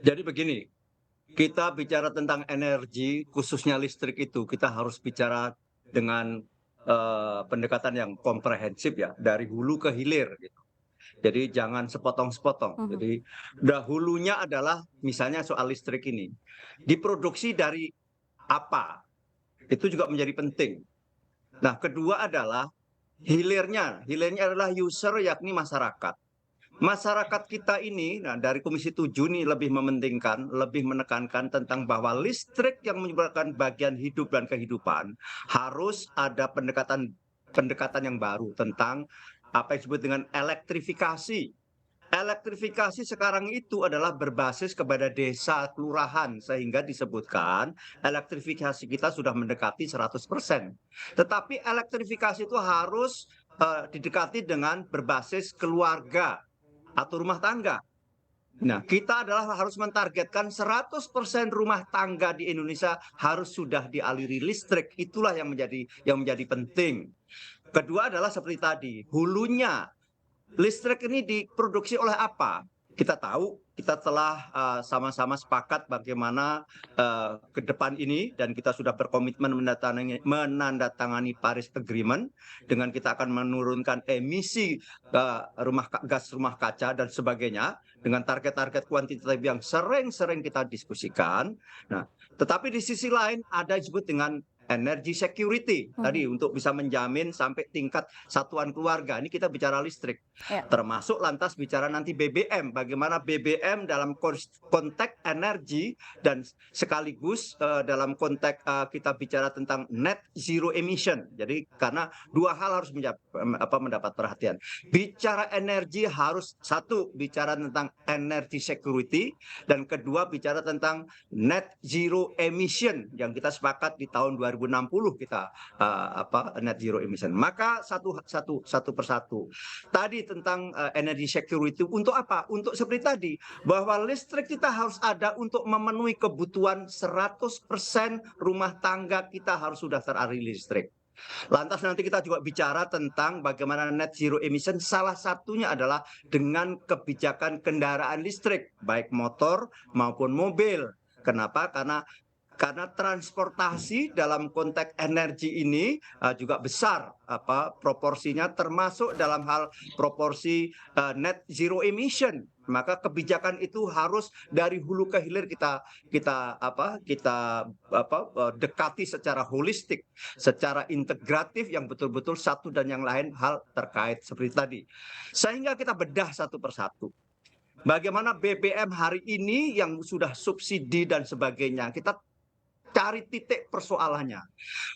Jadi begini, kita bicara tentang energi, khususnya listrik itu, kita harus bicara dengan, pendekatan yang komprehensif ya, dari hulu ke hilir gitu. Jadi jangan sepotong-sepotong. Mhm. Jadi dahulunya adalah misalnya soal listrik ini, diproduksi dari apa? Itu juga menjadi penting. Nah, kedua adalah hilirnya adalah user yakni masyarakat. Masyarakat kita ini, nah dari Komisi 7 nih lebih mementingkan, lebih menekankan tentang bahwa listrik yang menyebabkan bagian hidup dan kehidupan harus ada pendekatan pendekatan yang baru tentang apa yang disebut dengan elektrifikasi. Elektrifikasi sekarang itu adalah berbasis kepada desa, kelurahan, sehingga disebutkan elektrifikasi kita sudah mendekati 100%. Tetapi elektrifikasi itu harus didekati dengan berbasis keluarga atau rumah tangga. Nah, kita adalah harus mentargetkan 100% rumah tangga di Indonesia harus sudah dialiri listrik. Itulah yang menjadi penting. Kedua adalah seperti tadi, hulunya. Listrik ini diproduksi oleh apa? Kita tahu, kita telah sama-sama sepakat bagaimana ke depan ini dan kita sudah berkomitmen menandatangani Paris Agreement dengan kita akan menurunkan emisi gas rumah kaca dan sebagainya dengan target-target kuantitatif yang sering-sering kita diskusikan. Nah, tetapi di sisi lain ada yang disebut dengan energy security Mhm. tadi untuk bisa menjamin sampai tingkat satuan keluarga. Ini kita bicara listrik. Ya. Termasuk lantas bicara nanti BBM, bagaimana BBM dalam konteks energi dan sekaligus dalam konteks kita bicara tentang net zero emission. Jadi karena dua hal harus mendapat perhatian. Bicara energi harus satu bicara tentang energy security dan kedua bicara tentang net zero emission yang kita sepakat di tahun 2060 kita net zero emission. Maka satu persatu. Tadi tentang energy security untuk apa? Untuk seperti tadi bahwa listrik kita harus ada untuk memenuhi kebutuhan 100% rumah tangga kita harus sudah teraliri listrik. Lantas nanti kita juga bicara tentang bagaimana net zero emission, salah satunya adalah dengan kebijakan kendaraan listrik, baik motor maupun mobil. Kenapa? Karena transportasi dalam konteks energi ini juga besar proporsinya termasuk dalam hal proporsi net zero emission. Maka kebijakan itu harus dari hulu ke hilir kita dekati secara holistik, secara integratif yang betul-betul satu dan yang lain hal terkait seperti tadi. Sehingga kita bedah satu persatu. Bagaimana BBM hari ini yang sudah subsidi dan sebagainya, kita cari titik persoalannya.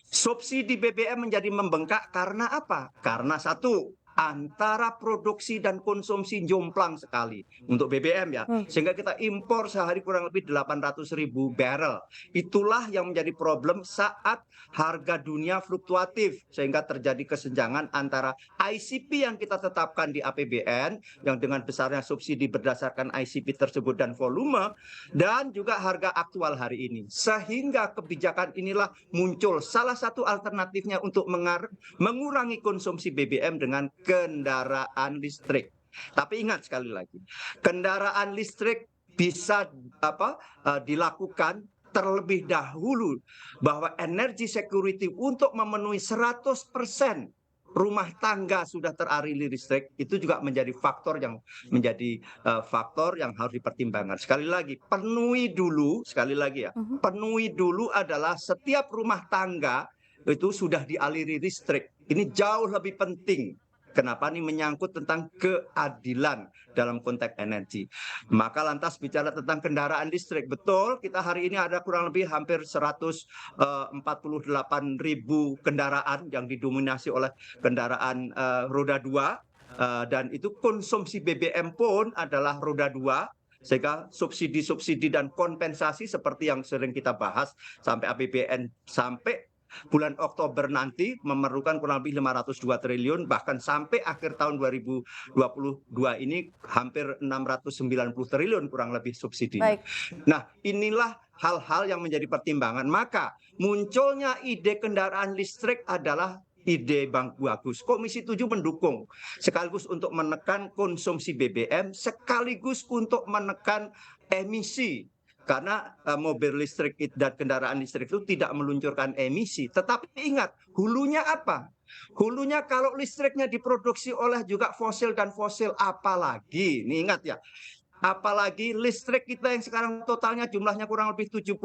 Subsidi BBM menjadi membengkak karena apa? Karena satu, antara produksi dan konsumsi jomplang sekali untuk BBM ya. Hmm. Sehingga kita impor sehari kurang lebih 800.000 barrel. Itulah yang menjadi problem saat harga dunia fluktuatif. Sehingga terjadi kesenjangan antara ICP yang kita tetapkan di APBN, yang dengan besarnya subsidi berdasarkan ICP tersebut dan volume, dan juga harga aktual hari ini. Sehingga kebijakan inilah muncul salah satu alternatifnya untuk mengurangi konsumsi BBM dengan kendaraan listrik. Tapi ingat sekali lagi, kendaraan listrik bisa dilakukan terlebih dahulu bahwa energy security untuk memenuhi 100% rumah tangga sudah teraliri listrik itu juga menjadi faktor yang harus dipertimbangkan. Sekali lagi, Mhm. penuhi dulu adalah setiap rumah tangga itu sudah dialiri listrik. Ini jauh lebih penting. Kenapa ini menyangkut tentang keadilan dalam konteks energi. Maka lantas bicara tentang kendaraan listrik. Betul, kita hari ini ada kurang lebih hampir 148.000 kendaraan yang didominasi oleh kendaraan roda 2. Dan itu konsumsi BBM pun adalah roda 2. Sehingga subsidi-subsidi dan kompensasi seperti yang sering kita bahas sampai APBN sampai bulan Oktober nanti memerlukan kurang lebih 502 triliun, bahkan sampai akhir tahun 2022 ini hampir 690 triliun kurang lebih subsidinya. Baik. Nah, inilah hal-hal yang menjadi pertimbangan. Maka munculnya ide kendaraan listrik adalah ide Bang bagus. Komisi 7 mendukung sekaligus untuk menekan konsumsi BBM, sekaligus untuk menekan emisi. Karena mobil listrik dan kendaraan listrik itu tidak meluncurkan emisi. Tetapi ingat, hulunya apa? Hulunya kalau listriknya diproduksi oleh juga fosil dan fosil, apalagi, ini ingat ya, apalagi listrik kita yang sekarang totalnya jumlahnya kurang lebih 72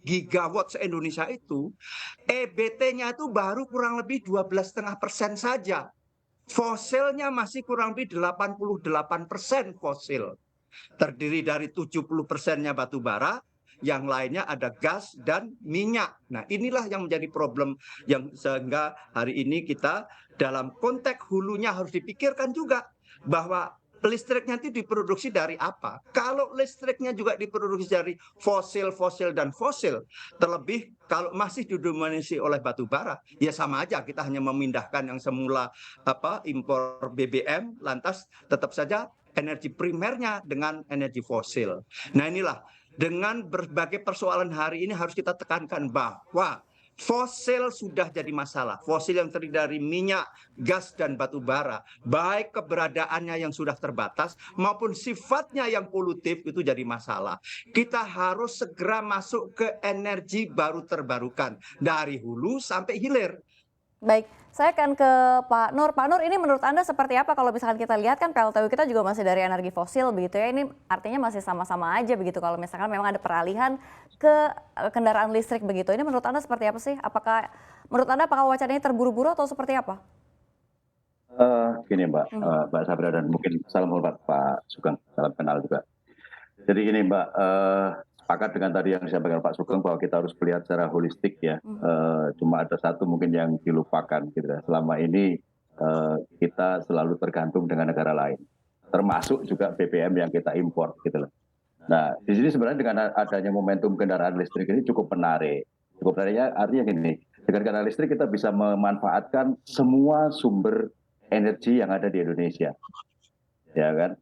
gigawatt se-Indonesia itu, EBT-nya itu baru kurang lebih 12,5% saja. Fosilnya masih kurang lebih 88% fosil. Terdiri dari 70%-nya batu bara, yang lainnya ada gas dan minyak. Nah, inilah yang menjadi problem yang sehingga hari ini kita dalam konteks hulunya harus dipikirkan juga bahwa listriknya itu diproduksi dari apa? Kalau listriknya juga diproduksi dari fosil, dan fosil, terlebih kalau masih didominasi oleh batu bara, ya sama aja kita hanya memindahkan yang semula impor BBM, lantas tetap saja energi primernya dengan energi fosil. Nah, inilah dengan berbagai persoalan hari ini harus kita tekankan bahwa fosil sudah jadi masalah. Fosil yang terdiri dari minyak, gas, dan batu bara, baik keberadaannya yang sudah terbatas maupun sifatnya yang polutif itu jadi masalah. Kita harus segera masuk ke energi baru terbarukan dari hulu sampai hilir. Baik, saya akan ke Pak Nur. Pak Nur, ini menurut Anda seperti apa kalau misalkan kita lihat kan PLTU kita juga masih dari energi fosil begitu ya. Ini artinya masih sama-sama aja begitu kalau misalkan memang ada peralihan ke kendaraan listrik begitu. Ini menurut Anda seperti apa sih? Menurut Anda apakah wacana ini terburu-buru atau seperti apa? Gini Mbak Sabira, dan mungkin salam hormat Pak Sugeng, salam kenal juga. Jadi gini Mbak, sepakat dengan tadi yang disampaikan Pak Sugeng bahwa kita harus melihat secara holistik ya. Cuma ada satu mungkin yang dilupakan gitu ya. Selama ini kita selalu tergantung dengan negara lain, termasuk juga BBM yang kita impor gitu loh. Nah, di sini sebenarnya dengan adanya momentum kendaraan listrik ini cukup menarik. Cukup menariknya artinya gini, dengan kendaraan listrik kita bisa memanfaatkan semua sumber energi yang ada di Indonesia, ya kan?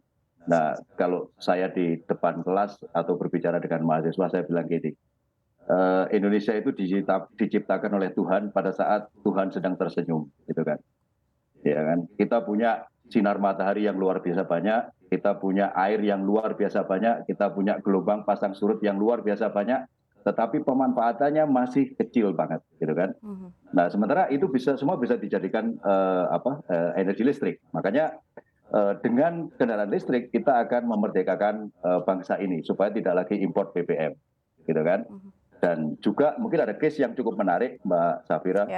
Nah, kalau saya di depan kelas atau berbicara dengan mahasiswa, saya bilang gini, Indonesia itu diciptakan oleh Tuhan pada saat Tuhan sedang tersenyum, gitu kan? Ya kan? Kita punya sinar matahari yang luar biasa banyak, kita punya air yang luar biasa banyak, kita punya gelombang pasang surut yang luar biasa banyak, tetapi pemanfaatannya masih kecil banget, gitu kan? Nah, sementara itu semua bisa dijadikan energi listrik. Makanya dengan kendaraan listrik kita akan memerdekakan bangsa ini supaya tidak lagi import BBM, gitu kan? Dan juga mungkin ada case yang cukup menarik Mbak Safira,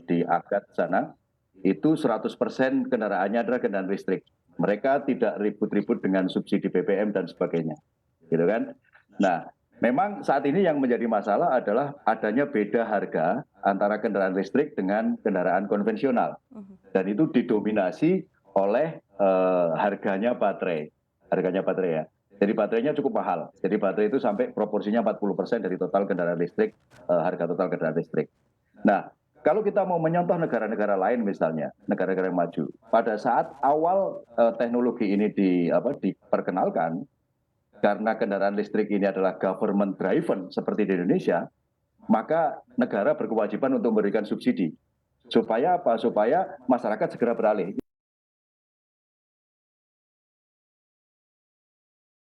di Agat sana itu 100% kendaraannya adalah kendaraan listrik. Mereka tidak ribut-ribut dengan subsidi BBM dan sebagainya, gitu kan? Nah, memang saat ini yang menjadi masalah adalah adanya beda harga antara kendaraan listrik dengan kendaraan konvensional, dan itu didominasi oleh harganya baterai ya. Jadi baterainya cukup mahal. Jadi baterai itu sampai proporsinya 40% dari total kendaraan listrik, harga total kendaraan listrik. Nah, kalau kita mau menyontoh negara-negara lain misalnya, negara-negara yang maju, pada saat awal teknologi ini diperkenalkan, karena kendaraan listrik ini adalah government driven seperti di Indonesia, maka negara berkewajiban untuk memberikan subsidi. Supaya apa? Supaya masyarakat segera beralih.